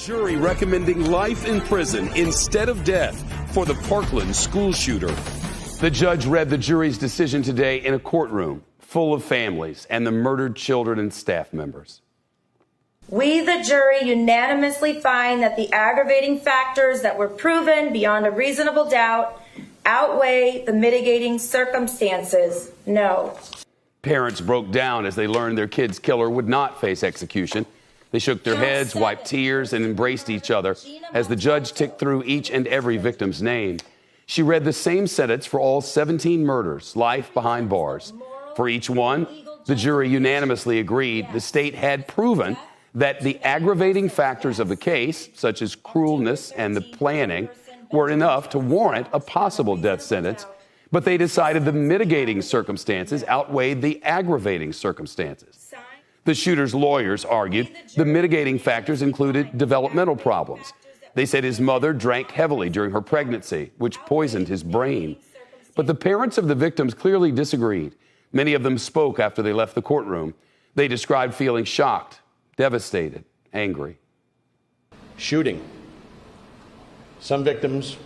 Jury recommending life in prison instead of death for the Parkland school shooter. The judge read the jury's decision today in a courtroom full of families and the murdered children and staff members. We, the jury, unanimously find that the aggravating factors that were proven beyond a reasonable doubt outweigh the mitigating circumstances. No. Parents broke down as they learned their kid's killer would not face execution. They shook their heads, wiped tears, and embraced each other as the judge ticked through each and every victim's name. She read the same sentence for all 17 murders, life behind bars. For each one, the jury unanimously agreed the state had proven that the aggravating factors of the case, such as cruelness and the planning, were enough to warrant a possible death sentence, but they decided the mitigating circumstances outweighed the aggravating circumstances. The shooter's lawyers argued the mitigating factors included developmental problems. They said his mother drank heavily during her pregnancy, which poisoned his brain. But the parents of the victims clearly disagreed. Many of them spoke after they left the courtroom. They described feeling shocked, devastated, angry. Shooting. Some victims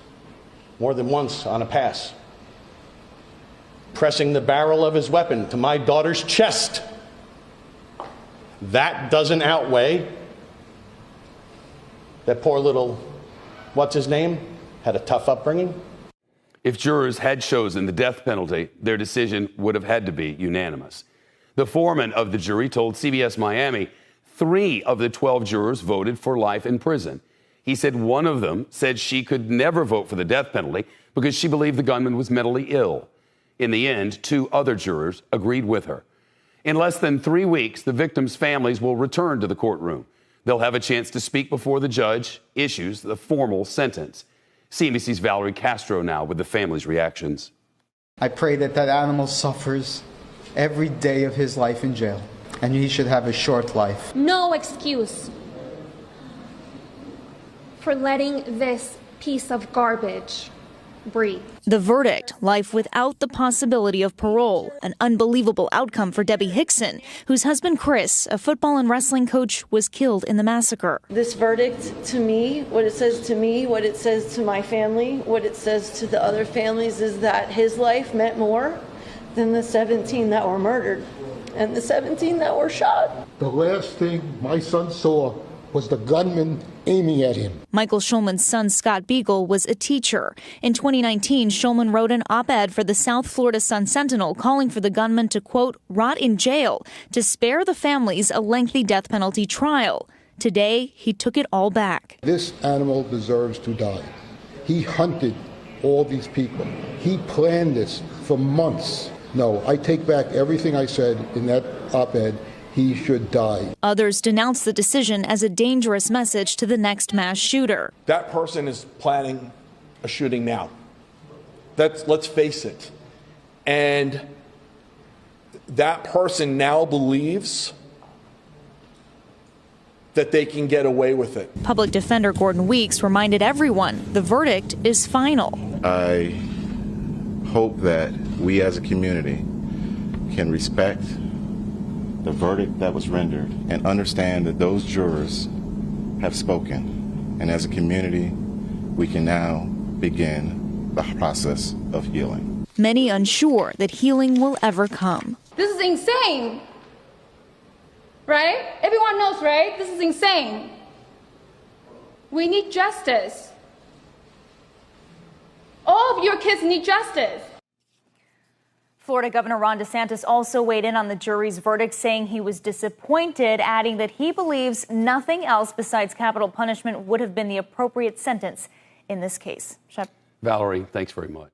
more than once on a pass. Pressing the barrel of his weapon to my daughter's chest. That doesn't outweigh that poor little, what's his name, had a tough upbringing. If jurors had chosen the death penalty, their decision would have had to be unanimous. The foreman of the jury told CBS Miami 3 of the 12 jurors voted for life in prison. He said one of them said she could never vote for the death penalty because she believed the gunman was mentally ill. In the end, 2 other jurors agreed with her. In less than 3 weeks, the victims' families will return to the courtroom. They'll have a chance to speak before the judge issues the formal sentence. CNBC's Valerie Castro now with the family's reactions. I pray that that animal suffers every day of his life in jail, and he should have a short life. No excuse for letting this piece of garbage breathe. The verdict, life without the possibility of parole. An unbelievable outcome for Debbie Hickson, whose husband Chris, a football and wrestling coach, was killed in the massacre. This verdict, to me, what it says to me, what it says to my family, what it says to the other families is that his life meant more than the 17 that were murdered and the 17 that were shot. The last thing my son saw was the gunman aiming at him. Michael Schulman's son, Scott Beagle, was a teacher. In 2019, Schulman wrote an op-ed for the South Florida Sun-Sentinel calling for the gunman to, quote, rot in jail to spare the families a lengthy death penalty trial. Today, he took it all back. This animal deserves to die. He hunted all these people. He planned this for months. No, I take back everything I said in that op-ed. He should die. Others denounced the decision as a dangerous message to the next mass shooter. That person is planning a shooting now. Let's face it. And that person now believes that they can get away with it. Public Defender Gordon Weeks reminded everyone the verdict is final. I hope that we as a community can respect the verdict that was rendered and understand that those jurors have spoken. And as a community, we can now begin the process of healing. Many unsure that healing will ever come. This is insane, right? Everyone knows, right? This is insane. We need justice. All of your kids need justice. Florida Governor Ron DeSantis also weighed in on the jury's verdict, saying he was disappointed, adding that he believes nothing else besides capital punishment would have been the appropriate sentence in this case. Valerie, thanks very much.